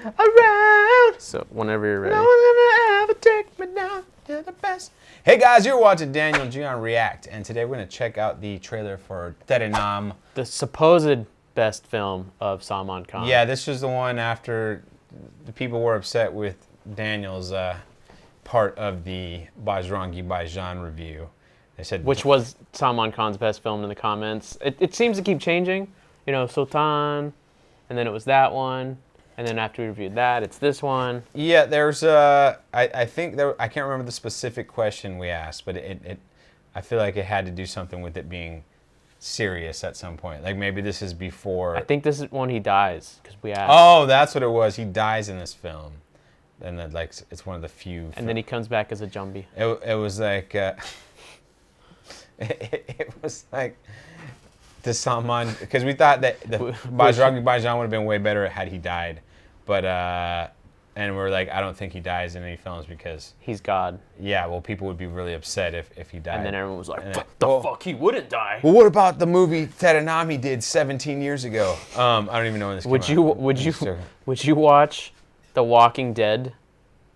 around. So whenever you're ready. No one's gonna ever take me down. You're the best. Hey guys, you're watching Daniel and Gian react, and today we're gonna check out the trailer for Tere Naam. The supposed best film of Salman Khan. Yeah, this was the one after the people were upset with Daniel's part of the Bajrangi by Gian review. They said, which was Salman Khan's best film in the comments. It seems to keep changing. You know, Sultan, and then it was that one, and then after we reviewed that, it's this one. Yeah, there's I think there, I can't remember the specific question we asked, but I feel like it had to do something with it being serious at some point. Like maybe this is before. I think this is when he dies, because we asked. Oh, that's what it was. He dies in this film, and then like it's one of the few. And then he comes back as a Jumbi. It was like it was like the Salman, because we thought that the Bajrangi Bhaijaan would have been way better had he died, but and we're like, I don't think he dies in any films because he's God. Yeah, well, people would be really upset if he died. And then everyone was like, fuck, he wouldn't die. Well, what about the movie Tere Naam he did 17 years ago? I don't even know when this came out. Would you watch The Walking Dead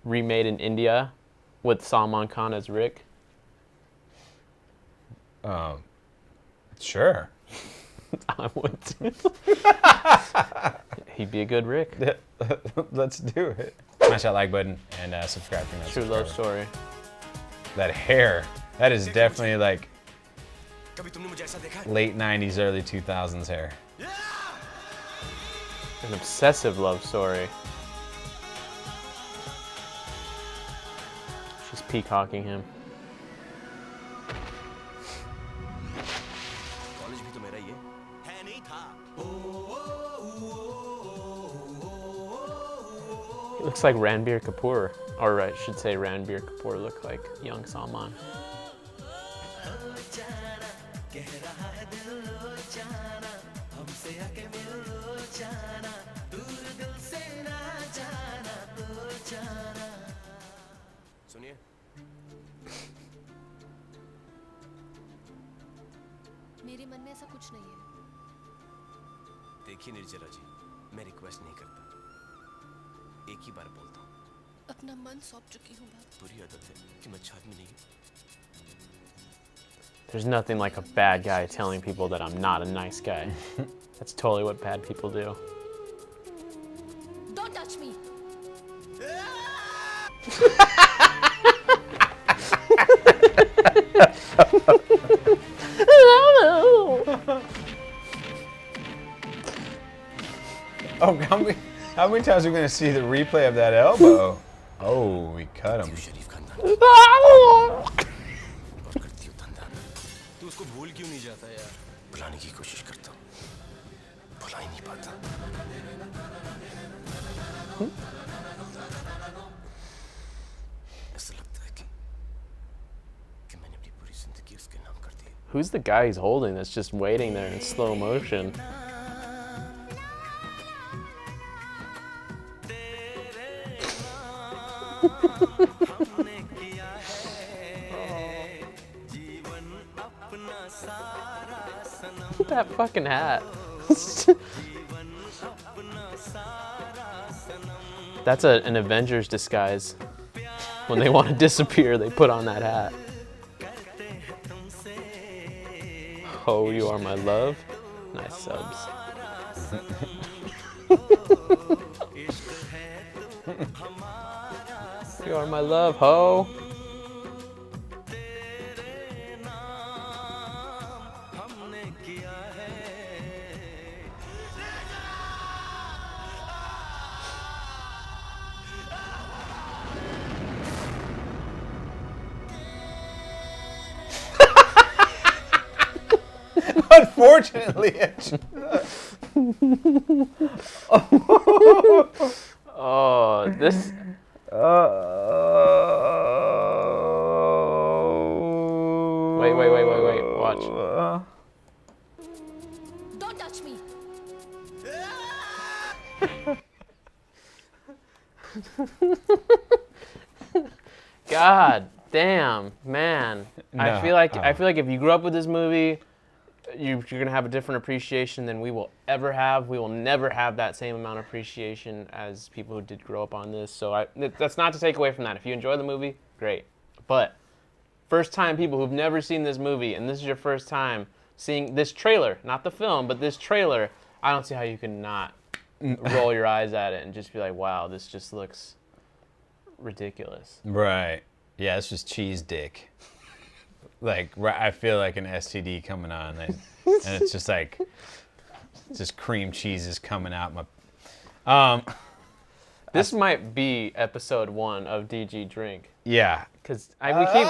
remade in India with Salman Khan as Rick? Sure. I would too. He'd be a good Rick. Let's do it. Smash that like button and subscribe for True love story. That hair, that is definitely like late 90s, early 2000s hair. An obsessive love story. She's peacocking him. He looks like Ranbir Kapoor, or I should say Ranbir Kapoor looked like young Salman. मेरे मन में ऐसा कुछ नहीं है। देखिए निर्जला जी, मैं रिक्वेस्ट नहीं करता, एक ही बार बोलता हूँ। अपना मन सौंप चुकी हूँ बाप। बुरी आदत है कि मैं छाद में नहीं हूँ। There's nothing like a bad guy telling people that I'm not a nice guy. That's totally what bad people do. Don't touch me. Oh, how many times are we going to see the replay of that elbow? Oh, we cut him. तू उसको भूल क्यों नहीं जाता यार? भुलाने की कोशिश करता हूँ, भुला ही नहीं पाता। ऐसा लगता है कि मैंने अपनी पूरी जिंदगी उसके नाम कर दी। Who's the guy he's holding that's just waiting there in slow motion? That fucking hat. That's an Avengers disguise. When they want to disappear, they put on that hat. Oh, you are my love. Nice subs. You are my love, ho. Unfortunately, oh, this. Wait. Watch. Don't touch me. God damn, man. No. I feel like if you grew up with this movie, you're going to have a different appreciation than we will ever have. We will never have that same amount of appreciation as people who did grow up on this. So that's not to take away from that. If you enjoy the movie, great. But first time people who've never seen this movie, and this is your first time seeing this trailer, not the film, but this trailer, I don't see how you can not roll your eyes at it and just be like, wow, this just looks ridiculous. Right. Yeah, it's just cheese dick. Like, I feel like an STD coming on, and it's just like, just cream cheese is coming out my. This might be episode 1 of DG Drink. Yeah. Because we keep.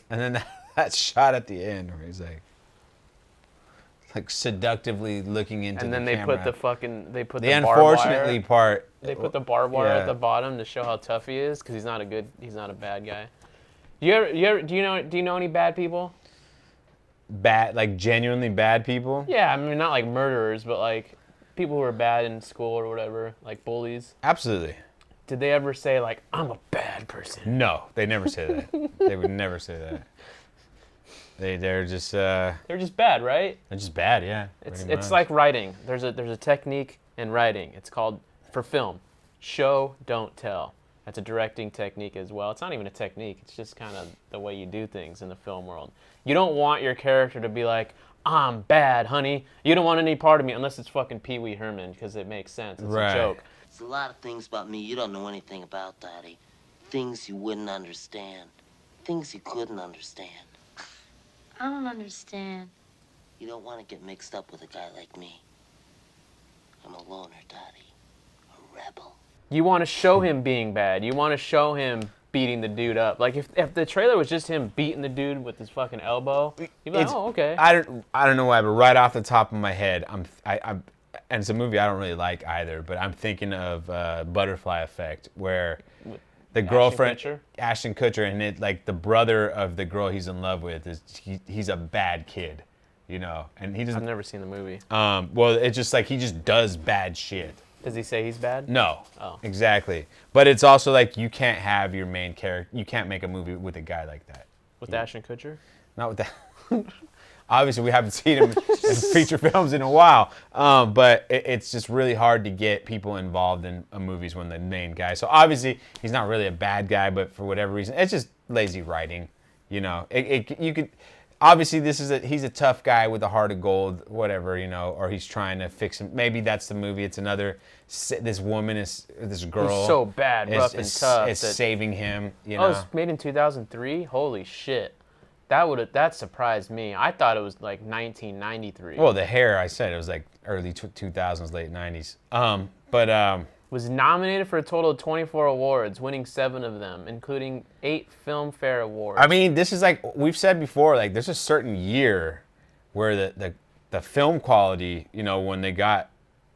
And then that shot at the end where he's like seductively looking into and the then they camera. put the fucking the unfortunately barbed wire. part. They put the barbed wire Yeah. at the bottom to show how tough he is because he's not a bad guy. Do you know any bad people? Bad, like genuinely bad people. Yeah, I mean not like murderers, but like people who are bad in school or whatever, like bullies. Absolutely. Did they ever say like I'm a bad person? No, they never say that. They would never say that. They're just They're just bad, right? they're just bad, yeah. It's pretty much. like writing. There's a technique in writing. It's called, for film, show, don't tell. That's a directing technique as well. It's not even a technique. It's just kind of the way you do things in the film world. You don't want your character to be like, I'm bad, honey. You don't want any part of me unless it's fucking Pee Wee Herman because it makes sense. It's Right. a joke. There's a lot of things about me you don't know anything about, Daddy. Things you wouldn't understand. Things you couldn't understand. I don't understand. You don't want to get mixed up with a guy like me. I'm a loner, Daddy. A rebel. You want to show him being bad. You want to show him beating the dude up. Like if the trailer was just him beating the dude with his fucking elbow, you'd be like, oh, okay. I don't know why, but right off the top of my head, I'm and it's a movie I don't really like either, but I'm thinking of Butterfly Effect, where the girlfriend, Ashton Kutcher, and it, like the brother of the girl he's in love with he's a bad kid, you know, and he doesn't. I've never seen the movie. Well, it's just like he just does bad shit. Does he say he's bad? No. Oh. Exactly. But it's also like you can't have your main character. You can't make a movie with a guy like that. With Ashton Kutcher? Not with that. Obviously, we haven't seen him in feature films in a while. But it's just really hard to get people involved in movies when the main guy. So obviously, he's not really a bad guy, but for whatever reason, it's just lazy writing. You know, you could. Obviously, he's a tough guy with a heart of gold, whatever, you know, or he's trying to fix him. Maybe that's the movie. It's another. This girl. He's so bad, rough and tough. Is saving him. You know. Oh, it's made in 2003. Holy shit, that surprised me. I thought it was like 1993. Well, the hair. I said it was like early 2000s, late 90s. Was nominated for a total of 24 awards, winning 7 of them, including 8 Filmfare Awards. I mean, this is like we've said before. Like, there's a certain year where the film quality, you know, when they got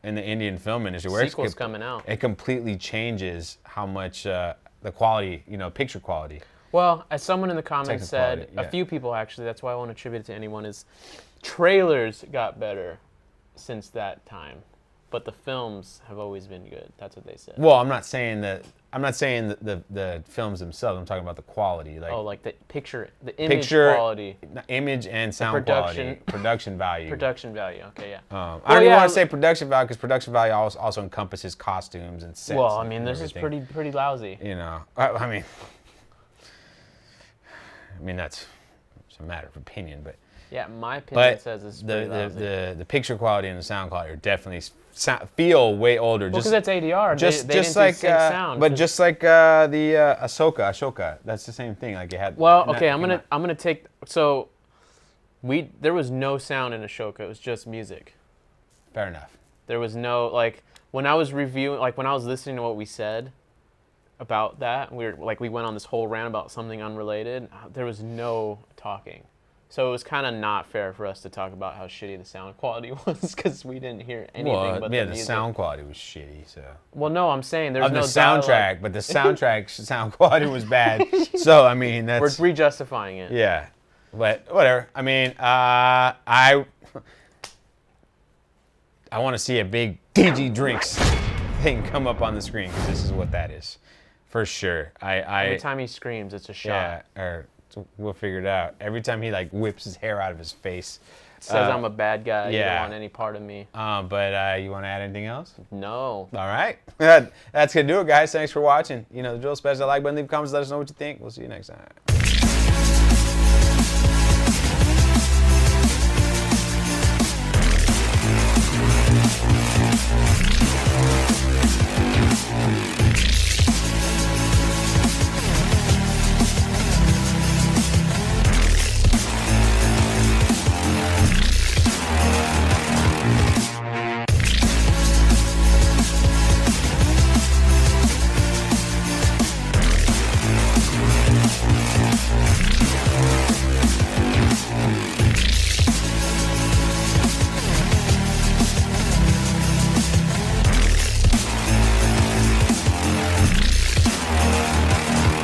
in the Indian film industry, where sequels coming out, it completely changes how much the quality, you know, picture quality. Well, as someone in the comments said, quality, yeah. a few people actually, that's why I want to attribute it to anyone, is trailers got better since that time. But the films have always been good. That's what they said. Well, I'm not saying the films themselves. I'm talking about the quality, like like the image quality, image and sound quality, production value. Production value. Okay, yeah. I don't even want to say production value because production value also encompasses costumes and sets. Well, I mean, and this is everything. pretty lousy. You know, I mean that's it's a matter of opinion, but. Yeah, my opinion says it's pretty lousy. The picture quality and the sound quality are definitely feel way older. Well, because that's ADR. They didn't like do sync sound. But just like the Ahsoka, that's the same thing. Like it had. Well, okay, I'm gonna take so. There was no sound in Ashoka. It was just music. Fair enough. There was no when I was reviewing, when I was listening to what we said about that, we went on this whole rant about something unrelated. There was no talking. So it was kind of not fair for us to talk about how shitty the sound quality was because we didn't hear anything but the music. The sound quality was shitty. So. Well, no, I'm saying there's no the soundtrack, dialogue. but the soundtrack sound quality was bad. So I mean, that's we're re-justifying it. Yeah, but whatever. I mean, I want to see a big DG Drinks thing come up on the screen because this is what that is. For sure. Every time he screams, it's a shot. Yeah, or we'll figure it out. Every time he like whips his hair out of his face. Says I'm a bad guy. You yeah. don't want any part of me. But you want to add anything else? No. All right. That's going to do it, guys. Thanks for watching. You know, the drill. Smash that like button, leave comments, let us know what you think. We'll see you next time.